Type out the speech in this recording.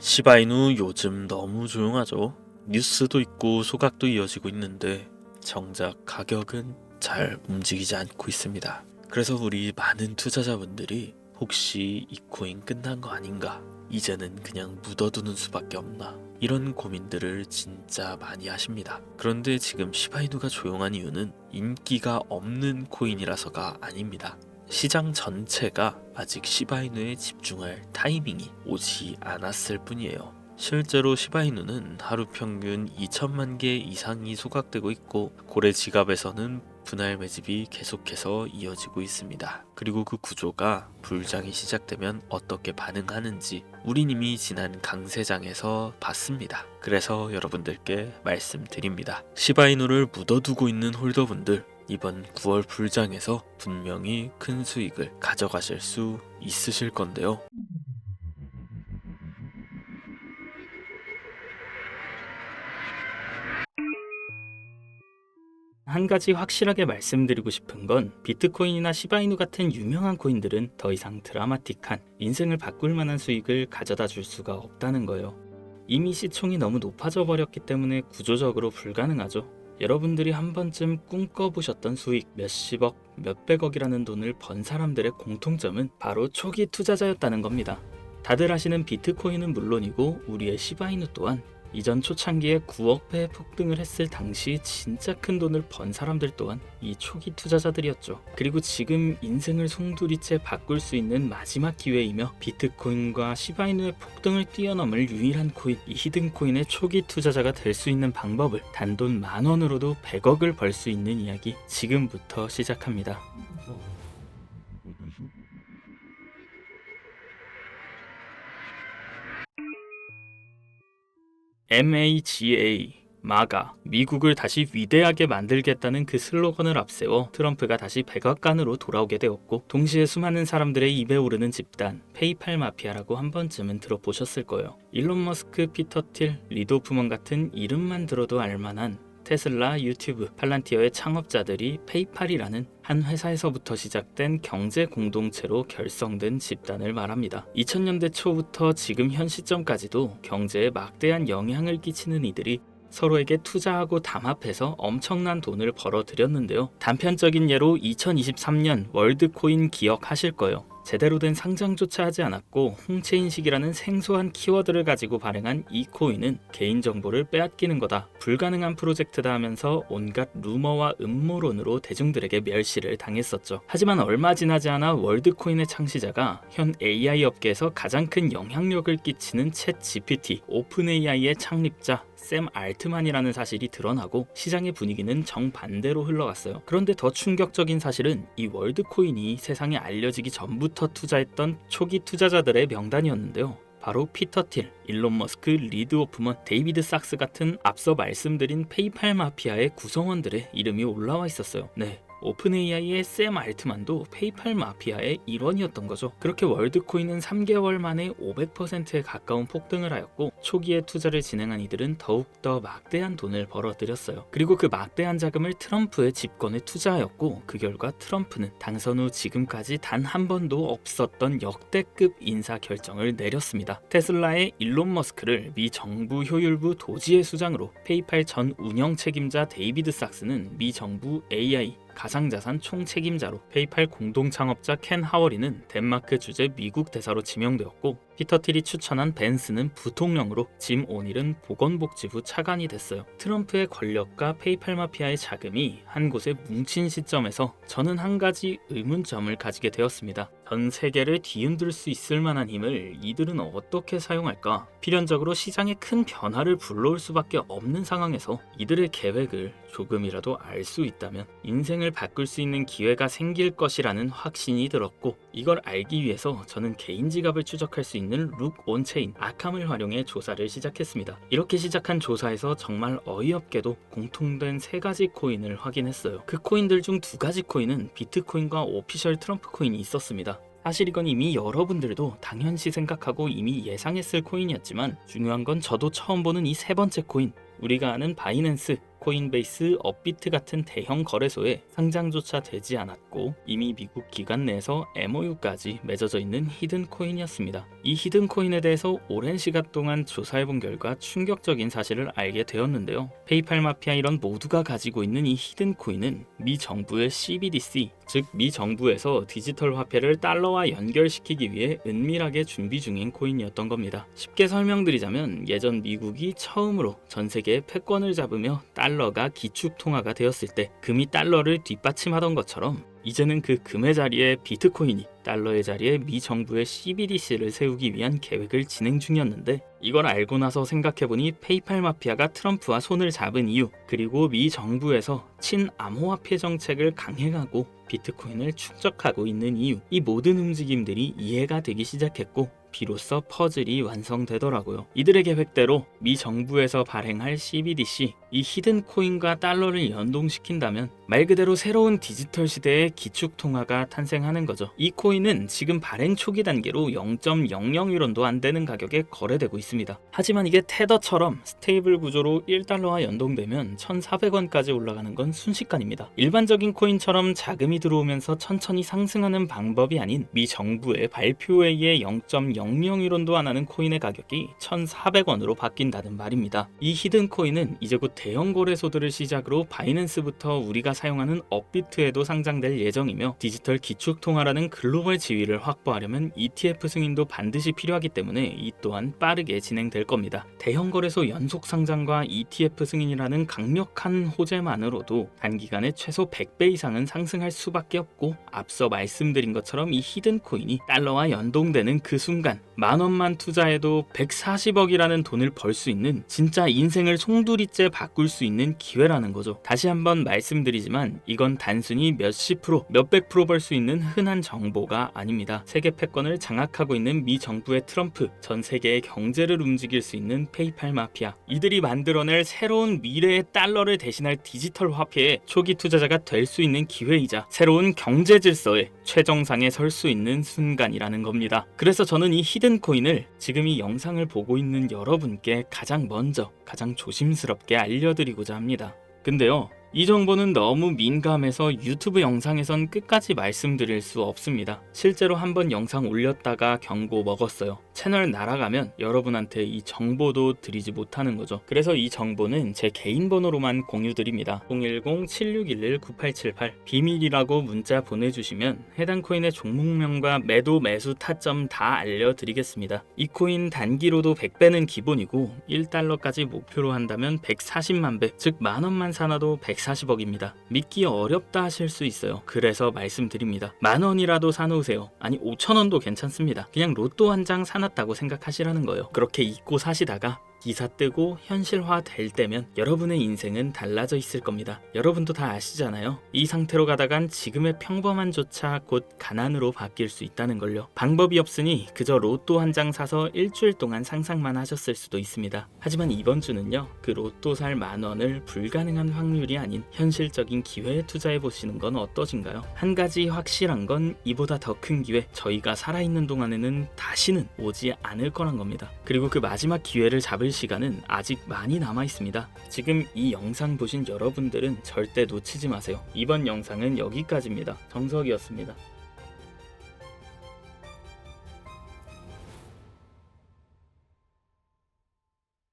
시바이누 요즘 너무 조용하죠. 뉴스도 있고 소각도 이어지고 있는데 정작 가격은 잘 움직이지 않고 있습니다. 그래서 우리 많은 투자자분들이 혹시 이 코인 끝난 거 아닌가? 이제는 그냥 묻어두는 수밖에 없나? 이런 고민들을 진짜 많이 하십니다. 그런데 지금 시바이누가 조용한 이유는 인기가 없는 코인이라서가 아닙니다. 시장 전체가 아직 시바이누에 집중할 타이밍이 오지 않았을 뿐이에요. 실제로 시바이누는 하루 평균 2천만 개 이상이 소각되고 있고 고래 지갑에서는 분할 매집이 계속해서 이어지고 있습니다. 그리고 그 구조가 불장이 시작되면 어떻게 반응하는지 우린 이미 지난 강세장에서 봤습니다. 그래서 여러분들께 말씀드립니다. 시바이누를 묻어두고 있는 홀더분들, 이번 9월 불장에서 분명히 큰 수익을 가져가실 수 있으실 건데요. 한 가지 확실하게 말씀드리고 싶은 건 비트코인이나 시바이누 같은 유명한 코인들은 더 이상 드라마틱한 인생을 바꿀 만한 수익을 가져다 줄 수가 없다는 거예요. 이미 시총이 너무 높아져 버렸기 때문에 구조적으로 불가능하죠. 여러분들이 한 번쯤 꿈꿔보셨던 수익 몇십억, 몇백억이라는 돈을 번 사람들의 공통점은 바로 초기 투자자였다는 겁니다. 다들 아시는 비트코인은 물론이고 우리의 시바이누 또한 이전 초창기에 9억 배 폭등을 했을 당시 진짜 큰 돈을 번 사람들 또한 이 초기 투자자들이었죠. 그리고 지금 인생을 송두리째 바꿀 수 있는 마지막 기회이며 비트코인과 시바이누의 폭등을 뛰어넘을 유일한 코인, 이 히든코인의 초기 투자자가 될 수 있는 방법을 단돈 10,000원으로도 100억을 벌 수 있는 이야기 지금부터 시작합니다. MAGA, 미국을 다시 위대하게 만들겠다는 그 슬로건을 앞세워 트럼프가 다시 백악관으로 돌아오게 되었고, 동시에 수많은 사람들의 입에 오르는 집단 페이팔 마피아라고 한 번쯤은 들어보셨을 거예요. 일론 머스크, 피터 틸, 리드 오프먼 같은 이름만 들어도 알만한 테슬라, 유튜브, 팔란티어의 창업자들이 페이팔이라는 한 회사에서부터 시작된 경제 공동체로 결성된 집단을 말합니다. 2000년대 초부터 지금 현 시점까지도 경제에 막대한 영향을 끼치는 이들이 서로에게 투자하고 담합해서 엄청난 돈을 벌어들였는데요. 단편적인 예로 2023년 월드코인 기억하실 거예요. 제대로 된 상장조차 하지 않았고 홍채인식이라는 생소한 키워드를 가지고 발행한 이 코인은 개인정보를 빼앗기는 거다, 불가능한 프로젝트다 하면서 온갖 루머와 음모론으로 대중들에게 멸시를 당했었죠. 하지만 얼마 지나지 않아 월드코인의 창시자가 현 AI 업계에서 가장 큰 영향력을 끼치는 챗 GPT, 오픈 AI의 창립자 샘 알트만이라는 사실이 드러나고 시장의 분위기는 정반대로 흘러갔어요. 그런데 더 충격적인 사실은 이 월드코인이 세상에 알려지기 전부터 투자했던 초기 투자자들의 명단이었는데요. 바로 피터 틸, 일론 머스크, 리드 오프먼, 데이비드 sak스 같은 앞서 말씀드린 페이팔 마피아의 구성원들의 이름이 올라와 있었어요. 네, 오픈 AI의 샘 알트만도 페이팔 마피아의 일원이었던 거죠. 그렇게 월드코인은 3개월 만에 500%에 가까운 폭등을 하였고, 초기에 투자를 진행한 이들은 더욱더 막대한 돈을 벌어들였어요. 그리고 그 막대한 자금을 트럼프의 집권에 투자하였고, 그 결과 트럼프는 당선 후 지금까지 단 한 번도 없었던 역대급 인사 결정을 내렸습니다. 테슬라의 일론 머스크를 미 정부 효율부 도지회 수장으로, 페이팔 전 운영 책임자 데이비드 sak스는 미 정부 AI 가상자산 총책임자로, 페이팔 공동창업자 켄 하워리는 덴마크 주재 미국 대사로 지명되었고, 피터 틸이 추천한 벤스는 부통령으로, 짐 오닐은 보건복지부 차관이 됐어요. 트럼프의 권력과 페이팔 마피아의 자금이 한 곳에 뭉친 시점에서 저는 한 가지 의문점을 가지게 되었습니다. 전 세계를 뒤흔들 수 있을 만한 힘을 이들은 어떻게 사용할까? 필연적으로 시장에 큰 변화를 불러올 수밖에 없는 상황에서 이들의 계획을 조금이라도 알 수 있다면 인생을 바꿀 수 있는 기회가 생길 것이라는 확신이 들었고, 이걸 알기 위해서 저는 개인 지갑을 추적할 수 있는 룩 온체인 아캄을 활용해 조사를 시작했습니다. 이렇게 시작한 조사에서 정말 어이없게도 공통된 3가지 코인을 확인했어요. 그 코인들 중 2가지 코인은 비트코인과 오피셜 트럼프 코인이 있었습니다. 사실 이건 이미 여러분들도 당연시 생각하고 이미 예상했을 코인이었지만, 중요한 건 저도 처음 보는 이 3번째 코인, 우리가 아는 바이낸스, 코인베이스, 업비트 같은 대형 거래소에 상장조차 되지 않았고 이미 미국 기관 내에서 MOU까지 맺어져 있는 히든 코인이었습니다. 이 히든 코인에 대해서 오랜 시간 동안 조사해본 결과 충격적인 사실을 알게 되었는데요. 페이팔 마피아 이런 모두가 가지고 있는 이 히든 코인은 미 정부의 CBDC, 즉 미 정부에서 디지털 화폐를 달러와 연결시키기 위해 은밀하게 준비 중인 코인이었던 겁니다. 쉽게 설명드리자면 예전 미국이 처음으로 전 세계의 패권을 잡으며 달러가 기축 통화가 되었을 때 금이 달러를 뒷받침하던 것처럼 이제는 그 금의 자리에 비트코인이, 달러의 자리에 미 정부의 CBDC를 세우기 위한 계획을 진행 중이었는데 이걸 알고 나서 생각해보니 페이팔 마피아가 트럼프와 손을 잡은 이유, 그리고 미 정부에서 친암호화폐 정책을 강행하고 비트코인을 축적하고 있는 이유, 이 모든 움직임들이 이해가 되기 시작했고 비로소 퍼즐이 완성되더라고요. 이들의 계획대로 미 정부에서 발행할 CBDC, 이 히든 코인과 달러를 연동시킨다면 말 그대로 새로운 디지털 시대의 기축 통화가 탄생하는 거죠. 이 코인은 지금 발행 초기 단계로 0.00유론도 안 되는 가격에 거래되고 있습니다. 하지만 이게 테더처럼 스테이블 구조로 1달러와 연동되면 1,400원까지 올라가는 건 순식간입니다. 일반적인 코인처럼 자금이 들어오면서 천천히 상승하는 방법이 아닌 미 정부의 발표에 의해 0.00유론도 안 하는 코인의 가격이 1,400원으로 바뀐다는 말입니다. 이 히든 코인은 이제 곧 대형 거래소들을 시작으로 바이낸스부터 우리가 사용하는 업비트에도 상장될 예정이며 디지털 기축통화라는 글로벌 지위를 확보하려면 ETF 승인도 반드시 필요하기 때문에 이 또한 빠르게 진행될 겁니다. 대형 거래소 연속 상장과 ETF 승인이라는 강력한 호재만으로도 단기간에 최소 100배 이상은 상승할 수밖에 없고 앞서 말씀드린 것처럼 이 히든 코인이 달러와 연동되는 그 순간 10,000원만 투자해도 140억이라는 돈을 벌 수 있는 진짜 인생을 송두리째 바꿀 수 있는 기회라는 거죠. 다시 한번 말씀드리지만 이건 단순히 몇십 프로, 몇백 프로 벌 수 있는 흔한 정보가 아닙니다. 세계 패권을 장악하고 있는 미 정부의 트럼프, 전 세계의 경제를 움직일 수 있는 페이팔 마피아, 이들이 만들어낼 새로운 미래의 달러를 대신할 디지털 화폐의 초기 투자자가 될 수 있는 기회이자 새로운 경제 질서의 최정상에 설 수 있는 순간이라는 겁니다. 그래서 저는 이 히든 코인을 지금 이 영상을 보고 있는 여러분께 가장 먼저, 가장 조심스럽게 알려드리고자 합니다. 근데요, 이 정보는 너무 민감해서 유튜브 영상에선 끝까지 말씀드릴 수 없습니다. 실제로 한번 영상 올렸다가 경고 먹었어요. 채널 날아가면 여러분한테 이 정보도 드리지 못하는 거죠. 그래서 이 정보는 제 개인 번호로만 공유드립니다. 010-7611-9878 비밀이라고 문자 보내주시면 해당 코인의 종목명과 매도 매수 타점 다 알려드리겠습니다. 이 코인 단기로도 100배는 기본이고 1달러까지 목표로 한다면 140만 배, 즉 10,000원만 사놔도 140억입니다. 믿기 어렵다 하실 수 있어요. 그래서 말씀드립니다. 10,000원이라도 사놓으세요. 아니 5,000원도 괜찮습니다. 그냥 로또 한 장 사놨다고 생각하시라는 거예요. 그렇게 잊고 사시다가 기사 뜨고 현실화 될 때면 여러분의 인생은 달라져 있을 겁니다. 여러분도 다 아시잖아요. 이 상태로 가다간 지금의 평범한 조차 곧 가난으로 바뀔 수 있다는 걸요. 방법이 없으니 그저 로또 한 장 사서 일주일 동안 상상만 하셨을 수도 있습니다. 하지만 이번 주는요, 그 로또 살 10,000원을 불가능한 확률이 아닌 현실적인 기회에 투자해 보시는 건 어떠신가요? 한 가지 확실한 건 이보다 더 큰 기회, 저희가 살아있는 동안에는 다시는 오지 않을 거란 겁니다. 그리고 그 마지막 기회를 잡을 시간은 아직 많이 남아 있습니다. 지금 이 영상 보신 여러분들은 절대 놓치지 마세요. 이번 영상은 여기까지입니다. 정석이었습니다.